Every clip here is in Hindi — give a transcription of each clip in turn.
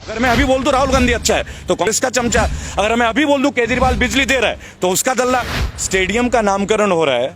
अगर मैं अभी बोल दूं राहुल गांधी अच्छा है तो कांग्रेस का चमचा, अगर मैं अभी बोल दूं केजरीवाल बिजली दे रहा है तो उसका दल्ला। स्टेडियम का नामकरण हो रहा है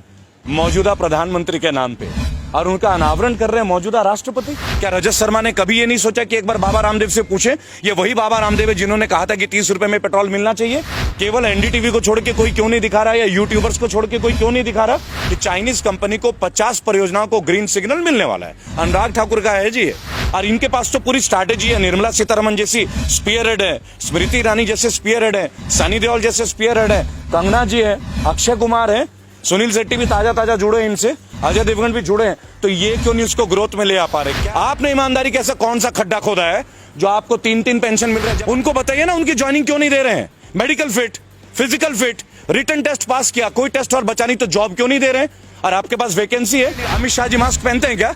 मौजूदा प्रधानमंत्री के नाम पे और उनका अनावरण कर रहे हैं मौजूदा राष्ट्रपति। क्या रजत शर्मा ने कभी ये नहीं सोचा कि एक बार बाबा रामदेव से पूछे? ये वही बाबा रामदेव है जिन्होंने कहा था कि 30 रुपए में पेट्रोल मिलना चाहिए। केवल एनडीटीवी को छोड़ के कोई क्यों नहीं दिखा रहा है, या यूट्यूबर्स को छोड़ के कोई क्यों नहीं दिखा रहा कि चाइनीज कंपनी को 50 परियोजनाओं को ग्रीन सिग्नल मिलने वाला है? अनुराग ठाकुर का है जी, और इनके पास तो पूरी स्ट्रैटेजी है। निर्मला सीतारमण जैसी स्पीयर हेड है, स्मृति ईरानी जैसे स्पीयर हेड है, सनी देओल जैसे स्पीयर हेड है, कंगना जी है, अक्षय कुमार है, सुनील शेट्टी भी ताजा जुड़े हैं इनसे, अजय देवगन भी जुड़े हैं। तो ये क्यों नहीं उसको ग्रोथ में ले आ पा रहे? क्या आपने ईमानदारी कैसे कौन सा खड्डा खोदा है जो आपको 3-3 पेंशन मिल रहा है? उनको बताइए ना, उनकी ज्वाइनिंग क्यों नहीं दे रहे हैं? Medical fit, physical fit, written test pass किया, कोई टेस्ट और बचा नहीं तो जॉब क्यों नहीं दे रहे हैं? और आपके पास वैकेंसी है। अमित शाह जी मास्क पहनते हैं क्या?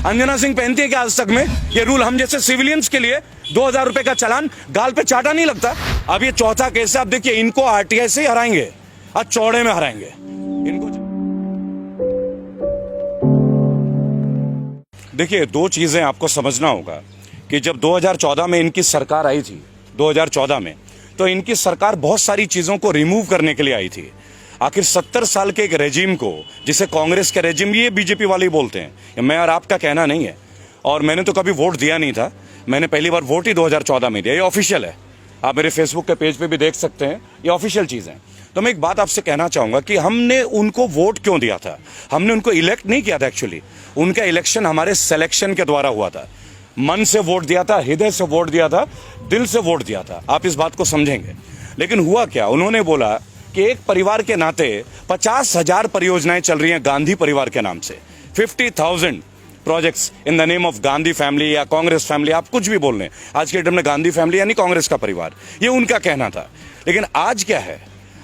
अंजना सिंह पहनती है क्या आज तक में? ये रूल हम जैसे सिविलियंस के लिए 2000 रुपए का चालान गाल पे चाटा नहीं लगता। अब ये चौथा केस है। आप देखिए, इनको आरटीआई से ही हराएंगे और चौड़े में हराएंगे इनको। देखिए, दो चीजें आपको समझना होगा कि जब 2014 में इनकी सरकार आई थी, 2014 में, तो इनकी सरकार बहुत सारी चीजों को रिमूव करने के लिए आई थी। आखिर 70 साल के एक रेजिम को, जिसे कांग्रेस के रेजिम, ये बीजेपी वाले ही बोलते हैं, मैं और आपका कहना नहीं है। और मैंने तो कभी वोट दिया नहीं था, मैंने पहली बार वोट ही 2014 में दिया। ये ऑफिशियल है, आप मेरे फेसबुक के पेज पे भी देख सकते हैं, ये ऑफिशियल चीज है। तो मैं एक बात आपसे कहना चाहूंगा कि हमने उनको वोट क्यों दिया था? हमने उनको इलेक्ट नहीं किया था। एक्चुअली उनका इलेक्शन हमारे सिलेक्शन के द्वारा हुआ था। मन से वोट दिया था, हृदय से वोट दिया था, दिल से वोट दिया था। आप इस बात को समझेंगे। लेकिन हुआ क्या? उन्होंने बोला कि एक परिवार के नाते 50,000 परियोजनाएं चल रही हैं गांधी परिवार के नाम से। 50,000 projects in the name of Gandhi family या कांग्रेस फैमिली, आप कुछ भी बोल लें। आज के डेट में गांधी फैमिली यानी कांग्रेस का परिवार, ये उनका कहना था। लेकिन आज क्या है?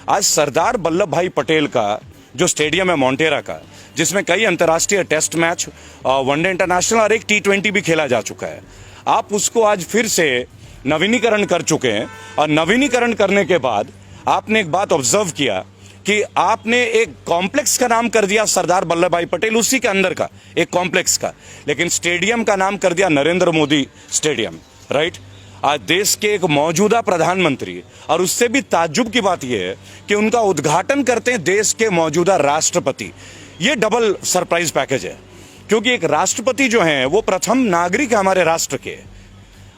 आज सरदार वल्लभ भाई पटेल का जो स्टेडियम है मोंटेरा का, जिसमें कई अंतर्राष्ट्रीय टेस्ट मैच, वनडे इंटरनेशनल और एक T20 भी खेला जा चुका है, आप उसको आज फिर से नवीनीकरण कर चुके हैं। और नवीनीकरण करने के बाद आपने एक बात ऑब्जर्व किया कि आपने एक कॉम्प्लेक्स का नाम कर दिया सरदार वल्लभ भाई पटेल, उसी के अंदर का एक कॉम्प्लेक्स का, लेकिन स्टेडियम का नाम कर दिया नरेंद्र मोदी स्टेडियम। राइट? आज देश के एक मौजूदा प्रधानमंत्री, और उससे भी ताज्जुब की बात यह है कि उनका उद्घाटन करते हैं देश के मौजूदा राष्ट्रपति। ये डबल सरप्राइज पैकेज है, क्योंकि एक राष्ट्रपति जो हैं वो प्रथम नागरिक है हमारे राष्ट्र के।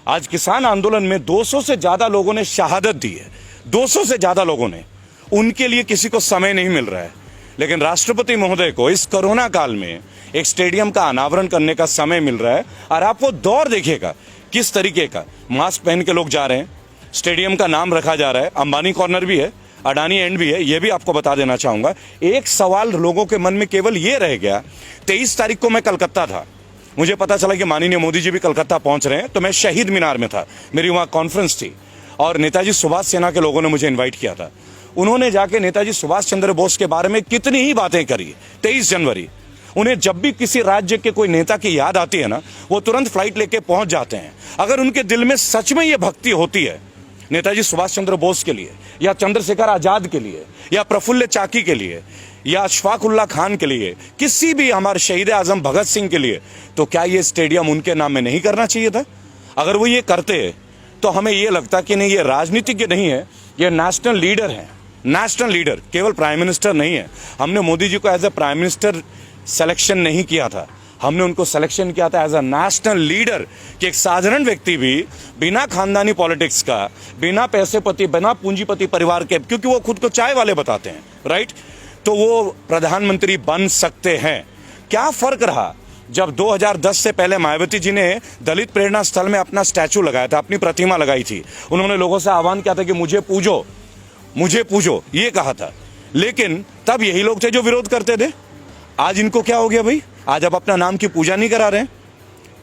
आज किसान आंदोलन में 200 से ज्यादा लोगों ने शहादत दी है, 200 से ज्यादा लोगों ने। उनके लिए किसी को समय नहीं मिल रहा है, लेकिन राष्ट्रपति महोदय को इस कोरोना काल में एक स्टेडियम का अनावरण करने का समय मिल रहा है। और आप वो दौर देखिएगा किस तरीके का, मास्क पहन के लोग जा रहे हैं, स्टेडियम का नाम रखा जा रहा है, अंबानी कॉर्नर भी है, अडानी एंड भी है। ये भी आपको बता देना चाहूंगा। एक सवाल लोगों के मन में केवल ये रह गया, 23 तारीख को मैं कलकत्ता था, मुझे पता चला कि माननीय मोदी जी भी कलकत्ता पहुंच रहे हैं, तो मैं शहीद मीनार में था, मेरी वहां कॉन्फ्रेंस थी और नेताजी सुभाष सेना के लोगों ने मुझे इन्वाइट किया था। उन्होंने जाके नेताजी सुभाष चंद्र बोस के बारे में कितनी ही बातें करी। 23 जनवरी, उन्हें जब भी किसी राज्य के कोई नेता की याद आती है ना, वो तुरंत फ्लाइट लेके पहुंच जाते हैं। अगर उनके दिल में सच में ये भक्ति होती है नेताजी सुभाष चंद्र बोस के लिए, या चंद्रशेखर आजाद के लिए, या प्रफुल्ल चाकी के लिए, या अशफाक उल्लाह खान के लिए, किसी भी हमारे शहीद आजम भगत सिंह के लिए, तो क्या ये स्टेडियम उनके नाम में नहीं करना चाहिए था? अगर वो ये करते तो हमें ये लगता कि नहीं, ये राजनीतिज्ञ नहीं है, ये नेशनल लीडर है। नेशनल लीडर, केवल प्राइम मिनिस्टर नहीं है। हमने मोदी जी को as a prime minister selection नहीं किया था, हमने उनको सिलेक्शन किया था एज अ नेशनल लीडर, कि एक साधारण व्यक्ति भी बिना खानदानी पॉलिटिक्स का, बिना पैसेपति, बिना पूंजीपति परिवार के, क्योंकि वो खुद को चाय वाले बताते हैं, राइट, तो वो प्रधानमंत्री बन सकते हैं। क्या फर्क रहा जब 2010 से पहले मायावती जी ने दलित प्रेरणा स्थल में अपना स्टैचू लगाया था, अपनी प्रतिमा लगाई थी। उन्होंने लोगों से आह्वान किया था कि मुझे पूजो, मुझे पूजो, ये कहा था। लेकिन तब यही लोग थे जो विरोध करते थे। आज इनको क्या हो गया भाई? आज अब अपना नाम की पूजा नहीं करा रहे हैं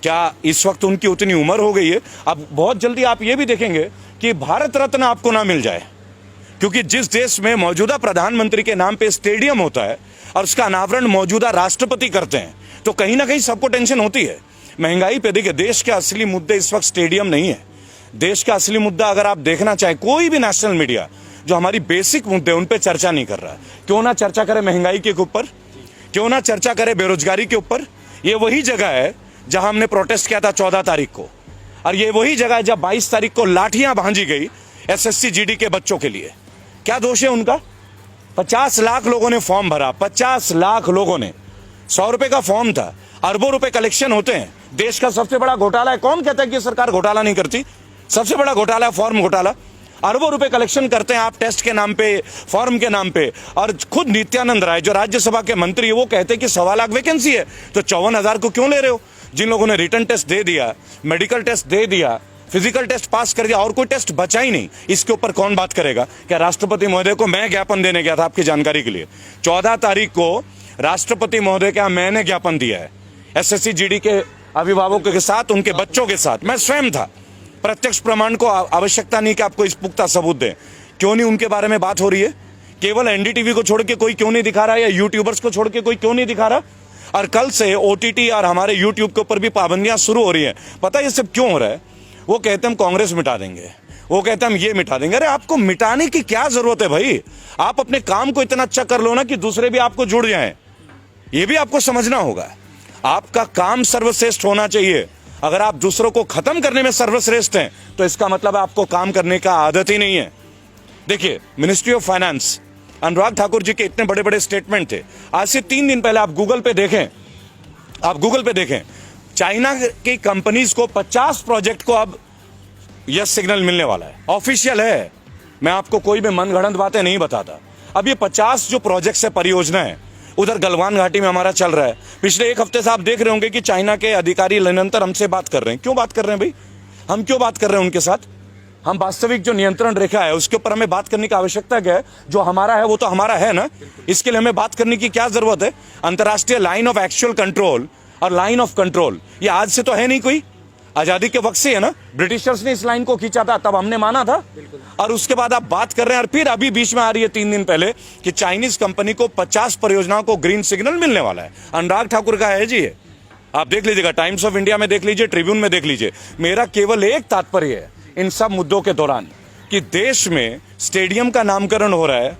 क्या? इस वक्त उनकी उतनी उम्र हो गई है, अब बहुत जल्दी आप ये भी देखेंगे कि भारत रत्न आपको ना मिल जाए, क्योंकि जिस देश में मौजूदा प्रधानमंत्री के नाम पे स्टेडियम होता है और उसका अनावरण मौजूदा राष्ट्रपति करते हैं, तो कहीं ना कहीं सबको टेंशन होती है। महंगाई पे देखिए, देश के असली मुद्दे इस वक्त स्टेडियम नहीं है। देश का असली मुद्दा अगर आप देखना चाहें, कोई भी नेशनल मीडिया जो हमारी बेसिक मुद्दे उन पे चर्चा नहीं कर रहा है। क्यों ना चर्चा करे महंगाई के ऊपर, क्यों ना चर्चा करे बेरोजगारी के ऊपर। ये वही जगह है जहां हमने प्रोटेस्ट किया था 14 तारीख को। और ये वही जगह है जब 22 तारीख को लाठियां भांजी गई एसएससी जीडी के बच्चों के लिए। क्या दोष है उनका? 50 लाख लोगों ने फॉर्म भरा, 50 लाख लोगों ने। 100 रुपए का फॉर्म था, अरबों रुपए कलेक्शन होते हैं। देश का सबसे बड़ा घोटाला है। कौन कहता है कि सरकार घोटाला नहीं करती? सबसे बड़ा घोटाला है फॉर्म घोटाला। अरबों रुपए कलेक्शन करते हैं आप टेस्ट के नाम पे, फॉर्म के नाम पे। और खुद नित्यानंद राय जो राज्यसभा के मंत्री है वो कहते हैं कि 1.25 लाख वैकेंसी है, तो 54,000 को क्यों ले रहे हो? जिन लोगों ने रिटर्न टेस्ट दे दिया, मेडिकल टेस्ट दे दिया, फिजिकल टेस्ट पास कर दिया और कोई टेस्ट बचा ही नहीं, इसके ऊपर कौन बात करेगा? क्या राष्ट्रपति महोदय को मैं ज्ञापन देने गया था, आपकी जानकारी के लिए 14 तारीख को राष्ट्रपति महोदय का मैंने ज्ञापन दिया है एसएससी जीडी के अभिभावकों के साथ, उनके बच्चों के साथ। मैं स्वयं था। प्रत्यक्ष प्रमाण को आवश्यकता नहीं कि आपको इस पुख्ता सबूत दें। क्यों नहीं उनके बारे में बात हो रही है? केवल एनडीटीवी को छोड़ के कोई क्यों नहीं दिखा रहा है, या यूट्यूबर्स को छोड़ के कोई क्यों नहीं दिखा रहा? और कल से ओटीटी और हमारे यूट्यूब के ऊपर भी पाबंदियां शुरू हो रही है। पता है ये सब क्यों हो रहा है? वो कहते हम कांग्रेस मिटा देंगे, वो कहते हम ये मिटा देंगे। अरे आपको मिटाने की क्या जरूरत है भाई? आप अपने काम को इतना अच्छा कर लो ना कि दूसरे भी आपको जुड़ जाएं। ये भी आपको समझना होगा। आपका काम सर्वश्रेष्ठ होना चाहिए। अगर आप दूसरों को खत्म करने में सर्वश्रेष्ठ हैं तो इसका मतलब आपको काम करने का आदत ही नहीं है। देखिए, ministry of finance, Anurag Thakur ji के इतने बड़े बड़े स्टेटमेंट थे। आज से 3 दिन पहले आप गूगल पे देखें, चाइना की कंपनीज को 50 प्रोजेक्ट को अब यस सिग्नल मिलने वाला है। ऑफिशियल है, मैं आपको कोई भी मनगढ़ंत बातें नहीं बताता। अब ये 50 जो प्रोजेक्ट्स है, परियोजना है, उधर गलवान घाटी में हमारा चल रहा है। पिछले 1 हफ्ते से आप देख रहे होंगे कि चाइना के अधिकारी निरंतर हमसे बात कर रहे हैं। क्यों बात कर रहे हैं भाई? हम क्यों बात कर रहे हैं उनके साथ? हम वास्तविक जो नियंत्रण रेखा है उसके ऊपर हमें बात करने की आवश्यकता क्या है? जो हमारा है वो तो हमारा है ना, इसके लिए हमें बात करने की क्या जरूरत है? अंतर्राष्ट्रीय लाइन ऑफ एक्चुअल कंट्रोल और लाइन ऑफ कंट्रोल ये आज से तो है नहीं, कोई आजादी के वक्त से है ना। ब्रिटिशर्स ने इस लाइन को खींचा था, तब हमने माना था। और उसके बाद आप बात कर रहे हैं, और फिर अभी बीच में आ रही है 3 दिन पहले कि चाइनीज कंपनी को 50 परियोजनाओं को ग्रीन सिग्नल मिलने वाला है। अनुराग ठाकुर का है जी ये, आप देख लीजिएगा, टाइम्स ऑफ इंडिया में देख लीजिए, ट्रिब्यून में देख लीजिए। मेरा केवल एक तात्पर्य है इन सब मुद्दों के दौरान कि देश में स्टेडियम का नामकरण हो रहा है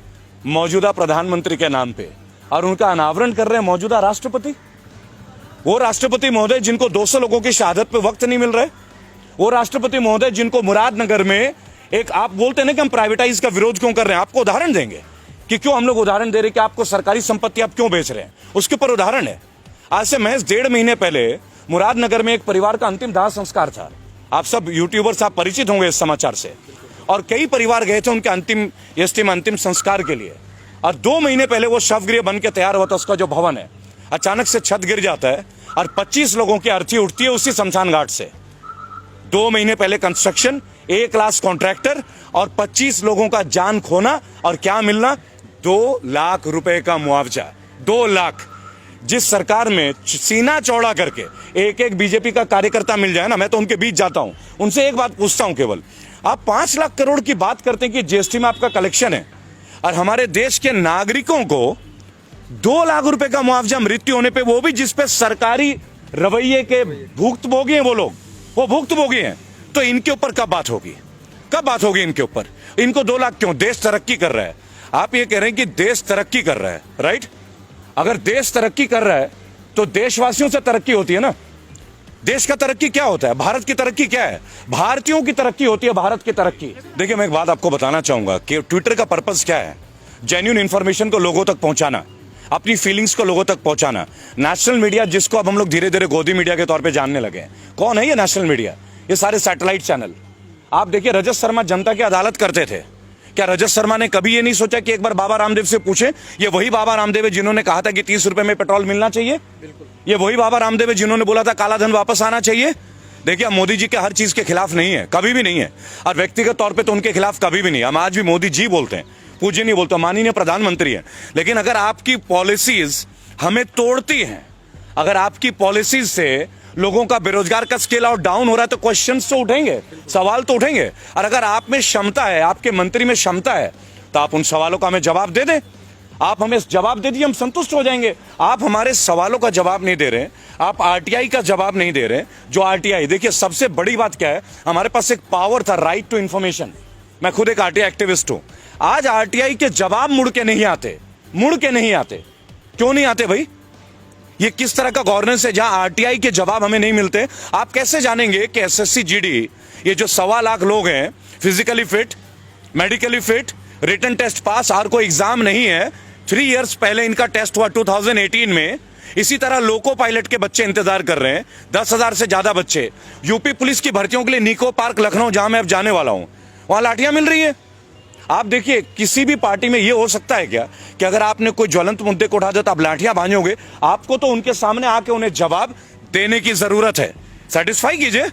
मौजूदा प्रधानमंत्री के नाम पे, और उनका अनावरण कर रहे हैं मौजूदा राष्ट्रपति। वो राष्ट्रपति महोदय जिनको 200 लोगों की शहादत पे वक्त नहीं मिल रहा है, वो राष्ट्रपति महोदय जिनको मुरादनगर में एक, आप बोलते हैं ना कि हम प्राइवेटाइज का विरोध क्यों कर रहे हैं, आपको उदाहरण देंगे कि क्यों हम लोग उदाहरण दे रहे हैं कि आपको सरकारी संपत्ति आप क्यों बेच रहे हैं, उसके ऊपर उदाहरण है। आज से महज 1.5 महीने पहले मुरादनगर में एक परिवार का अंतिम दाह संस्कार था। आप सब यूट्यूबर्स आप परिचित होंगे इस समाचार से, और कई परिवार गए थे उनके अंतिम संस्कार के लिए। और 2 महीने पहले वो शवगृह बन के तैयार हुआ था, उसका जो भवन है, अचानक से छत गिर जाता है और 25 लोगों की अर्थी उठती है उसी शमशान घाट से। 2 महीने पहले कंस्ट्रक्शन, A क्लास कॉन्ट्रैक्टर, और 25 लोगों का जान खोना, और क्या मिलना? 2 लाख रुपए का मुआवजा। 2 लाख। जिस सरकार में सीना चौड़ा करके एक बीजेपी का कार्यकर्ता मिल जाए ना, मैं तो उनके बीच जाता हूं, उनसे एक बात पूछता हूं केवल, आप 5 लाख करोड़ की बात करते हैं कि जीएसटी में आपका कलेक्शन है, और हमारे देश के नागरिकों को 2 लाख रुपए का मुआवजा मृत्यु होने पे, वो भी जिसपे सरकारी रवैये के भुक्तभोगी हैं वो लोग, वो भुक्तभोगी हैं, तो इनके ऊपर कब बात होगी? कब बात होगी इनके ऊपर? इनको 2 लाख क्यों? देश तरक्की कर रहा है। आप ये कह रहे हैं कि देश तरक्की कर रहा है, राइट? अगर देश तरक्की कर रहा है तो देशवासियों से तरक्की होती है ना। देश का तरक्की क्या होता है? भारत की तरक्की क्या है? भारतीयों की तरक्की होती है, भारत की तरक्की। देखिए, मैं एक बात आपको बताना चाहूंगा कि ट्विटर का पर्पस क्या है? जेन्युइन इंफॉर्मेशन को लोगों तक पहुंचाना, अपनी फीलिंग्स को लोगों तक पहुंचाना। नेशनल मीडिया, जिसको अब हम लोग धीरे धीरे गोदी मीडिया के तौर पे जानने लगे हैं, कौन है ये नेशनल मीडिया? ये सारे सैटेलाइट चैनल। आप देखिए, रजत शर्मा जनता की अदालत करते थे। क्या रजत शर्मा ने कभी ये नहीं सोचा कि एक बार बाबा रामदेव से पूछें? ये वही बाबा रामदेव है जिन्होंने कहा था कि 30 रुपए में पेट्रोल मिलना चाहिए। ये वही बाबा रामदेव है जिन्होंने बोला था काला धन वापस आना चाहिए। देखिए, हम मोदी जी के हर चीज के खिलाफ नहीं है, कभी भी नहीं है, और व्यक्तिगत तौर पे तो उनके खिलाफ कभी भी नहीं। हम आज भी मोदी जी बोलते हैं, पूज्य नहीं बोलते, माननीय प्रधानमंत्री है। लेकिन अगर आपकी पॉलिसीज हमें तोड़ती हैं, अगर आपकी पॉलिसीज से लोगों का बेरोजगार का स्केल आउट डाउन हो रहा है, तो क्वेश्चंस तो उठेंगे, सवाल तो उठेंगे। और अगर आप में क्षमता है, आपके मंत्री में क्षमता है, तो आप उन सवालों का हमें जवाब दे दें। आप हमें जवाब दे दिए, हम संतुष्ट हो जाएंगे। आप हमारे सवालों का जवाब नहीं दे रहे, आप आरटीआई का जवाब नहीं दे रहे। जो आरटीआई, देखिए सबसे बड़ी बात क्या है, हमारे पास एक पावर था, राइट टू इंफॉर्मेशन। मैं खुद एक आरटीआई एक्टिविस्ट हूं। आज आरटीआई के जवाब मुड़ के नहीं आते, मुड़ के नहीं आते। क्यों नहीं आते भाई? ये किस तरह का गवर्नेंस है जहां आरटीआई के जवाब हमें नहीं मिलते? आप कैसे जानेंगे कि एसएससी जीडी, ये जो 1.25 लाख लोग हैं, physically fit, medically fit, written test pass, और कोई एग्जाम नहीं है। 3 इयर्स पहले इनका टेस्ट हुआ 2018 में। इसी तरह लोको पायलट के बच्चे इंतजार कर रहे हैं, 10,000 से ज्यादा बच्चे। यूपी पुलिस की भर्तियों के लिए निको पार्क लखनऊ, जहां मैं अब जाने वाला हूं, वहां लाठियां मिल रही है। आप देखिए, किसी भी पार्टी में यह हो सकता है क्या कि अगर आपने कोई ज्वलंत मुद्दे को उठा दिया तो आप लाठियां भांजोगे? आपको तो उनके सामने आके उन्हें जवाब देने की जरूरत है। सेटिस्फाई कीजिए,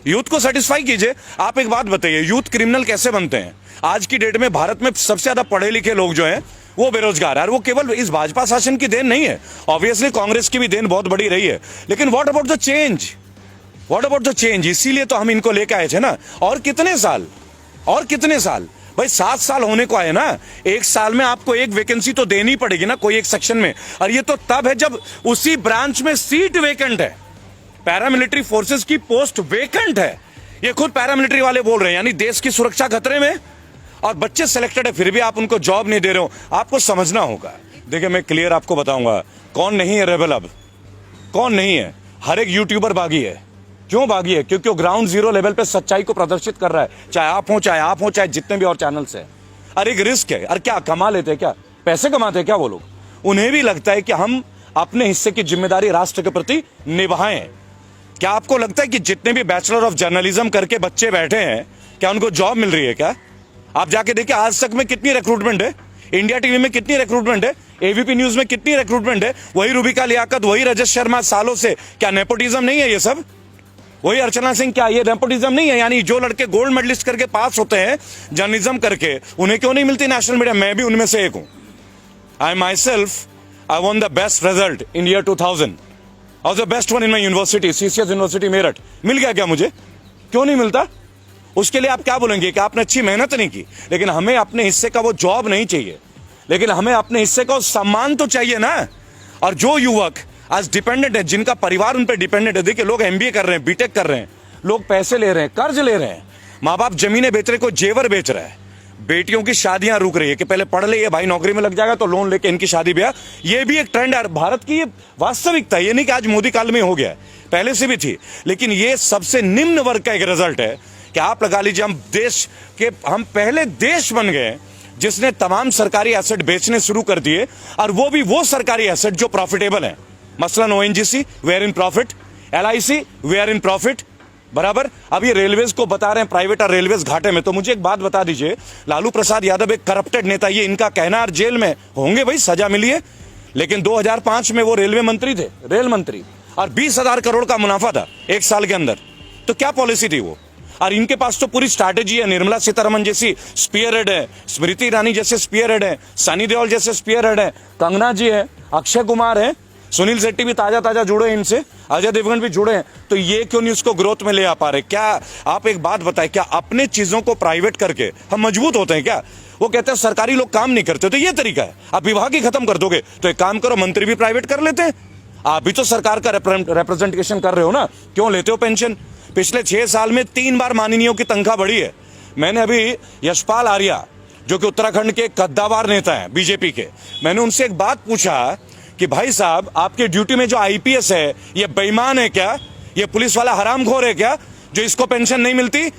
यूथ को सेटिस्फाई कीजिए। आप एक बात बताइए, यूथ क्रिमिनल कैसे बनते हैं? आज की डेट में भारत में सबसे ज्यादा पढ़े लिखे लोग जो हैं वो बेरोजगार है, और वो केवल इस भाजपा शासन की देन नहीं है, ऑब्वियसली कांग्रेस की भी देन बहुत बड़ी रही है। लेकिन what about the change? What about the change? इसीलिए तो हम इनको लेकर आए थे ना। और कितने साल, और कितने साल भाई? 7 साल होने को आए ना। 1 साल में आपको एक वैकेंसी तो देनी पड़ेगी ना, कोई एक सेक्शन में। और ये तो तब है जब उसी ब्रांच में सीट वेकेंट है, पैरामिलिट्री फोर्सेस की पोस्ट वेकेंट है। ये खुद पैरामिलिट्री वाले बोल रहे हैं, यानी देश की सुरक्षा खतरे में, और बच्चे सिलेक्टेड है फिर भी आप उनको जॉब नहीं दे रहे हो। आपको समझना होगा। देखिए, मैं क्लियर आपको बताऊंगा कौन नहीं है रेबल। अब कौन नहीं है? हर एक यूट्यूबर बागी है। क्यों बागी है? क्योंकि वो ग्राउंड जीरो लेवल पे सच्चाई को प्रदर्शित कर रहा है, चाहे आप हो चाहे जितने भी और चैनल्स है। अरे एक रिस्क है। और क्या कमा लेते हैं? क्या पैसे कमाते हैं क्या वो लोग? उन्हें भी लगता है कि हम अपने हिस्से की जिम्मेदारी राष्ट्र के प्रति निभाएं। क्या आपको लगता है कि जितने भी बैचलर ऑफ जर्नलिज्म करके बच्चे बैठे हैं, क्या उनको जॉब मिल रही है? क्या आप जाके देखिए, आज तक में कितनी रिक्रूटमेंट है, इंडिया टीवी में कितनी रिक्रूटमेंट है, एबीपी न्यूज में कितनी रिक्रूटमेंट है, वही रूबिका लियाकत, वही रजत शर्मा सालों से। क्या नेपोटिज्म नहीं है ये सब? वही अर्चना सिंह, क्या ये नेपोटिज्म नहीं है? यानी जो लड़के गोल्ड मेडलिस्ट करके पास होते हैं जर्नलिज्म करके, उन्हें क्यों नहीं मिलती नेशनल मीडिया? मैं भी उनमें से एक हूं। I myself, I won the best result in year 2000, और the best one in my university, CCS university Meerut. मिल गया क्या मुझे? क्यों नहीं मिलता? उसके लिए आप क्या बोलेंगे कि आपने अच्छी मेहनत नहीं की? लेकिन हमें अपने हिस्से का वो जॉब नहीं चाहिए, लेकिन हमें अपने हिस्से का सम्मान तो चाहिए ना। और जो युवक आज डिपेंडेंट है, जिनका परिवार उन पर डिपेंडेंट है, देखिए लोग एमबीए कर रहे हैं, बीटेक कर रहे हैं, लोग पैसे ले रहे हैं, कर्ज ले रहे हैं, माँ बाप जमीनें बेच रहे, कोई जेवर बेच रहा है, बेटियों की शादियां रुक रही है कि पहले पढ़ ले, ये भाई नौकरी में लग जाएगा तो लोन लेके इनकी शादी ब्याह। ये भी एक ट्रेंड है भारत की, ये वास्तविकता। ये नहीं कि आज मोदी काल में हो गया है, पहले से भी थी। लेकिन ये सबसे निम्न वर्ग का एक रिजल्ट है कि आप लगा लीजिए, हम पहले देश बन गए जिसने तमाम सरकारी एसेट बेचने शुरू कर दिए, और वो भी वो सरकारी एसेट जो प्रॉफिटेबल है। मसलन ओएनजीसी, वे आर इन प्रॉफिट, एलआईसी, वे आर इन प्रॉफिट, बराबर। अब ये रेलवेज को बता रहे हैं प्राइवेट और रेलवेज घाटे में। तो मुझे एक बात बता दीजिए, लालू प्रसाद यादव एक करप्टेड नेता, ये इनका कहना, और जेल में होंगे, भाई सजा मिली है, लेकिन 2005 में वो रेलवे मंत्री थे, रेल मंत्री, और 20,000 करोड़ का मुनाफा था 1 साल के अंदर। तो क्या पॉलिसी थी वो? और इनके पास तो पूरी स्ट्रैटेजी है। निर्मला सीतारमण जैसी स्पीयर हेड है, स्मृति ईरानी जैसे स्पीयर हेड है, सनी देओल जैसे स्पीयर हेड है, कंगना जी है, अक्षय कुमार है, सुनील शेट्टी भी ताजा जुड़े हैं इनसे, अजय देवगन भी जुड़े हैं। तो ये क्यों नहीं उसको ग्रोथ में ले आ पा रहे? क्या आप एक बात बताएं, क्या अपने चीजों को प्राइवेट करके हम मजबूत होते हैं क्या? वो कहते हैं सरकारी लोग काम नहीं करते, तो ये तरीका है, आप विभाग ही खत्म कर दोगे। तो एक काम करो, मंत्री भी प्राइवेट कर लेते हैं। आप भी तो सरकार का रिप्रेजेंटेशन कर रहे हो ना, क्यों लेते हो पेंशन? पिछले 6 साल में 3 बार माननीयों की तनख्वाह बढ़ी है। मैंने अभी यशपाल आर्या, जो कि उत्तराखंड के कद्दावर नेता हैं बीजेपी के, मैंने उनसे एक बात पूछा कि भाई साहब, आपके ड्यूटी में जो आईपीएस है, ये बेईमान है क्या? ये पुलिस वाला हरामखोर है क्या, जो इसको पेंशन नहीं मिलती?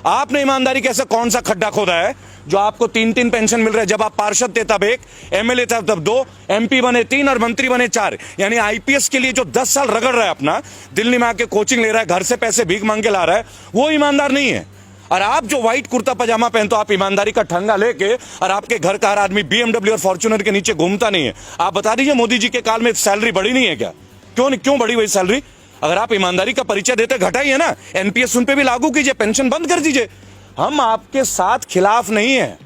आपने ईमानदारी कैसे, कौन सा खड्डा खोदा है जो आपको 3-3 पेंशन मिल रहा है? जब आप पार्षद थे तब 1, एमएलए था तब 2, एमपी बने 3 और मंत्री बने 4। यानी आईपीएस के लिए जो 10 साल रगड़ रहा है अपना, दिल्ली में आके कोचिंग ले रहा है, घर से पैसे भीख मांग के ला रहा है, वो ईमानदार नहीं है। और आप जो व्हाइट कुर्ता पजामा पहनते हो, आप ईमानदारी का ठंगा लेके, और आपके घर का हर आदमी बीएमडब्ल्यू और फॉर्च्यूनर के नीचे घूमता नहीं है। आप बता दीजिए, मोदी जी के काल में सैलरी बढ़ी नहीं है क्या? क्यों बढ़ी हुई सैलरी? अगर आप ईमानदारी का परिचय देते, घटाइए ना, एनपीएस उन पे भी लागू कीजिए, पेंशन बंद कर दीजिए। हम आपके साथ खिलाफ नहीं है,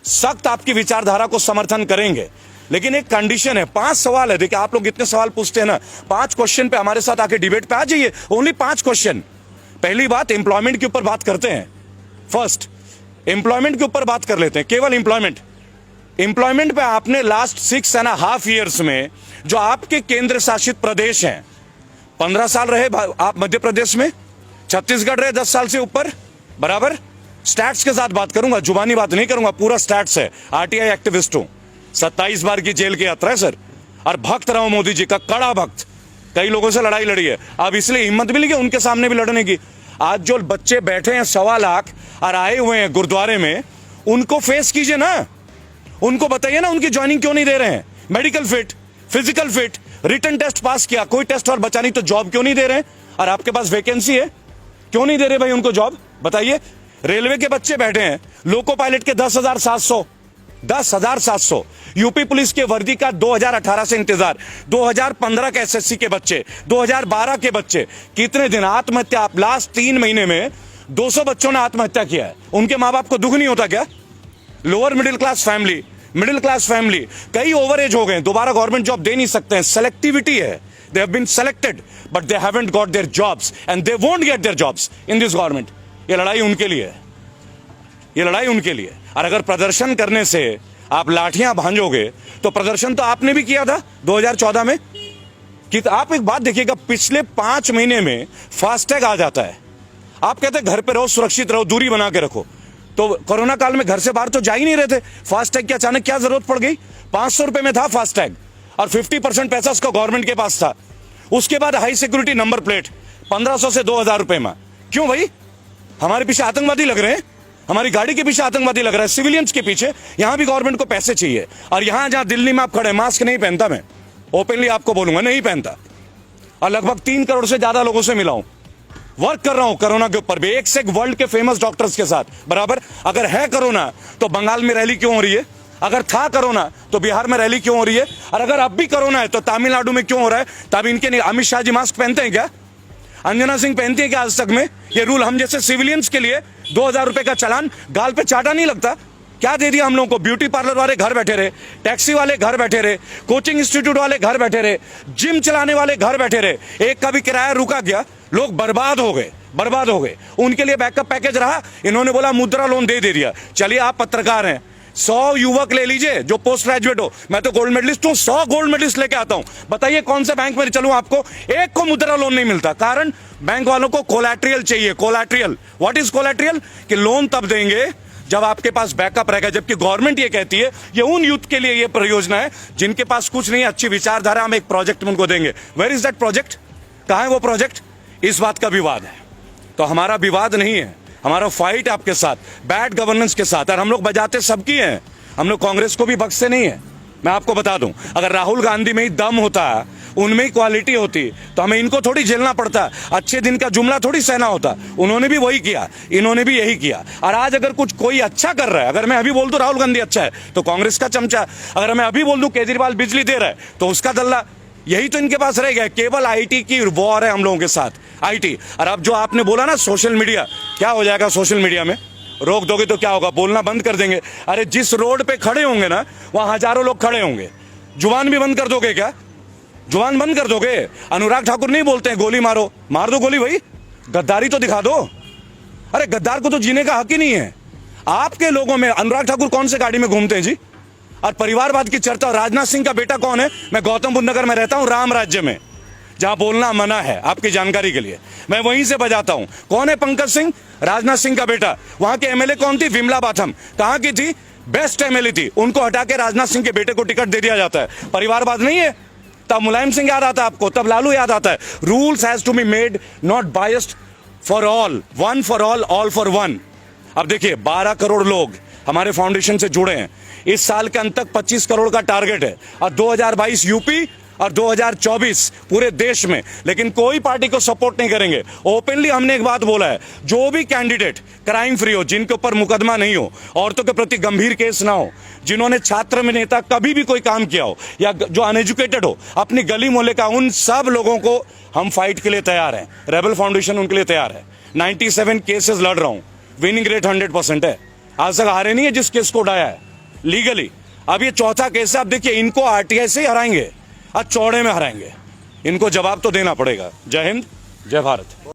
सख्त आपकी विचारधारा को समर्थन करेंगे, लेकिन एक कंडीशन है। 5 सवाल है। देखिए, आप लोग इतने सवाल पूछते हैं ना, 5 क्वेश्चन पे हमारे साथ आके डिबेट पे आ जाइए, ओनली 5 क्वेश्चन। पहली बात, एम्प्लॉयमेंट के ऊपर बात करते हैं। फर्स्ट, एम्प्लॉयमेंट के ऊपर बात कर लेते हैं, केवल एम्प्लॉयमेंट पे आपने लास्ट 6.5 ईयर्स में जो आपके केंद्र शासित प्रदेश हैं, 15 साल रहे आप मध्य प्रदेश में, छत्तीसगढ़ रहे 10 साल से ऊपर, बराबर। स्टैट्स के साथ बात करूंगा, जुबानी बात नहीं करूंगा, पूरा स्टैट्स है। आरटीआई एक्टिविस्ट हूं, 27 बार की जेल की यात्रा है सर, और भक्त रहा हूं मोदी जी का, कड़ा भक्त। कई लोगों से लड़ाई लड़ी है, अब इसलिए हिम्मत मिली कि उनके सामने भी लड़ने की। आज जो बच्चे बैठे हैं 1.25 लाख और आए हुए हैं गुरुद्वारे में, उनको फेस कीजिए ना, उनको बताइए ना उनकी ज्वाइनिंग क्यों नहीं दे रहे हैं। Medical fit, physical fit, written test pass किया, कोई टेस्ट और बचा नहीं, तो जॉब क्यों नहीं दे रहे हैं? और आपके पास वैकेंसी है, क्यों नहीं दे रहे भाई उनको जॉब, बताइए। रेलवे के बच्चे बैठे हैं, लोको पायलट के 10,700, यूपी पुलिस के वर्दी का 2018 से इंतजार, 2015 के एसएससी के बच्चे, 2012 के बच्चे, कितने दिन आत्महत्या। आप लास्ट 3 महीने में 200 बच्चों ने आत्महत्या किया है। उनके माँ बाप को दुख नहीं होता क्या? लोअर मिडिल क्लास फैमिली, कई ओवर एज हो गए, दोबारा गवर्नमेंट जॉब दे नहीं सकते हैं, सेलेक्टिविटी है। They have been selected, but they haven't got their jobs, and they won't get their jobs in this government. ये लड़ाई उनके लिए है, ये लड़ाई उनके लिए। और अगर प्रदर्शन करने से आप लाठियां भांजोगे, तो प्रदर्शन तो आपने भी किया था 2014 में। कि आप एक बात देखिएगा, पिछले 5 महीने में फास्टैग आ जाता है। आप कहते हैं घर पे रहो, सुरक्षित रहो, दूरी बना के रखो, तो कोरोना काल में घर से बाहर तो जा ही नहीं रहे थे। फास्टैग की अचानक क्या जरूरत पड़ गई? 500 रुपए में था फास्टैग, और 50% पैसा उसका गवर्नमेंट के पास था। उसके बाद हाई सिक्योरिटी नंबर प्लेट 1500 से 2000 रुपए में। क्यों भाई? हमारे पीछे आतंकवादी लग रहे हैं, हमारी गाड़ी के पीछे आतंकवादी लग रहा है, सिविलियंस के पीछे। यहां भी गवर्नमेंट को पैसे चाहिए। और यहां जहां दिल्ली में आप खड़े, मास्क नहीं पहनता, मैं ओपनली आपको बोलूंगा, नहीं पहनता। और लगभग 3 करोड़ से ज्यादा लोगों से मिला हूं, वर्क कर रहा हूं कोरोना के ऊपर भी, एक से एक वर्ल्ड के फेमस डॉक्टर्स के साथ बराबर। अगर है कोरोना तो बंगाल में रैली क्यों हो रही है? अगर था कोरोना तो बिहार में रैली क्यों हो रही है? और अगर अब भी कोरोना है तो तमिलनाडु में क्यों हो रहा है? तब इनके नहीं। अमित शाह जी मास्क पहनते हैं क्या? अंजना सिंह पहनती है क्या आज तक में? ये रूल हम जैसे सिविलियंस के लिए 2000 रुपए का चालान गाल पे चाटा नहीं लगता क्या? दे दिया हम लोगों को। ब्यूटी पार्लर वाले घर बैठे रहे, टैक्सी वाले घर बैठे रहे, कोचिंग इंस्टीट्यूट वाले घर बैठे रहे, जिम चलाने वाले घर बैठे रहे, एक का भी किराया रुका गया, लोग बर्बाद हो गए। उनके लिए बैकअप पैकेज रहा, इन्होंने बोला मुद्रा लोन दे दिया। चलिए, आप पत्रकार हैं, 100 युवक ले लीजिए जो पोस्ट ग्रेजुएट हो, मैं तो गोल्ड मेडलिस्ट हूं, 100 गोल्ड मेडलिस्ट लेके आता हूं, बताइए कौन से बैंक में चलूं? आपको एक को मुद्रा लोन नहीं मिलता। कारण बैंक वालों को कोलैटरल चाहिए। Collateral, what is collateral? कि लोन तब देंगे जब आपके पास बैकअप रहेगा। जबकि गवर्नमेंट ये कहती है ये उन यूथ के लिए ये परियोजना है जिनके पास कुछ नहीं है, अच्छी विचारधारा, हम एक प्रोजेक्ट उनको देंगे। Where is that project? कहां है वो प्रोजेक्ट? इस बात का विवाद है। तो हमारा विवाद नहीं है, हमारा फाइट आपके साथ, बैड गवर्नेंस के साथ। और हम लोग बजाते सबकी हैं, हम लोग कांग्रेस को भी बख्शते नहीं है। मैं आपको बता दूं, अगर राहुल गांधी में ही दम होता, उनमें ही क्वालिटी होती, तो हमें इनको थोड़ी झेलना पड़ता, अच्छे दिन का जुमला थोड़ी सहना होता। उन्होंने भी वही किया, इन्होंने भी यही किया। और आज अगर कुछ कोई अच्छा कर रहा है, अगर मैं अभी बोल दूं राहुल गांधी अच्छा है तो कांग्रेस का चमचा, अगर मैं अभी बोल दूं केजरीवाल बिजली दे रहा है तो उसका दल्ला, यही तो इनके पास रह गया। केवल आईटी की वॉर है हम लोगों के साथ, आईटी। और अब जो आपने बोला ना सोशल मीडिया, क्या हो जाएगा सोशल मीडिया में? रोक दोगे तो क्या होगा? बोलना बंद कर देंगे। अरे जिस रोड पे खड़े होंगे ना, वहां हजारों लोग खड़े होंगे। जुबान भी बंद कर दोगे क्या? जुबान बंद कर दोगे? अनुराग ठाकुर नहीं बोलते हैं गोली मारो, मार दो गोली भाई, गद्दारी तो दिखा दो। अरे गद्दार को तो जीने का हक ही नहीं है। आपके लोगों में अनुराग ठाकुर कौन से गाड़ी में घूमते हैं जी? और परिवारवाद की चर्चा। राजनाथ सिंह का बेटा कौन है? मैं गौतम बुद्ध नगर में रहता हूं, राम राज्य में, जहां बोलना मना है, आपकी जानकारी के लिए मैं वहीं से बजाता हूं। कौन है पंकज सिंह? राजनाथ सिंह का बेटा। वहां के एमएलए कौन थी? विमला बाथम। कहां की थी? बेस्ट एमएलए थी। उनको हटा के राजनाथ सिंह के बेटे को टिकट दे दिया जाता है। परिवारवाद नहीं है? तब मुलायम सिंह याद आता है आपको, तब लालू याद आता है। Rules has to be made not biased for all, one for all for one. अब देखिए 12 करोड़ लोग हमारे फाउंडेशन से जुड़े हैं। इस साल के अंत तक 25 करोड़ का टारगेट है, और 2022 यूपी और 2024 पूरे देश में। लेकिन कोई पार्टी को सपोर्ट नहीं करेंगे। ओपनली हमने एक बात बोला है, जो भी कैंडिडेट क्राइम फ्री हो, जिनके ऊपर मुकदमा नहीं हो, औरतों के प्रति गंभीर केस ना हो, जिन्होंने छात्र में नेता कभी भी कोई काम किया हो, या जो अनएजुकेटेड हो, अपनी गली मोहल्ले का, उन सब लोगों को हम फाइट के लिए तैयार हैं। रेबल फाउंडेशन उनके लिए तैयार है। 97 केसेस लड़ रहा हूं, विनिंग रेट 100% है। आज तक हारे नहीं है जिस केस को उठाया है लीगली। अब ये चौथा केस है। अब देखिए इनको आरटीआई से ही हराएंगे, आज चौड़े में हराएंगे। इनको जवाब तो देना पड़ेगा। जय हिंद, जय भारत।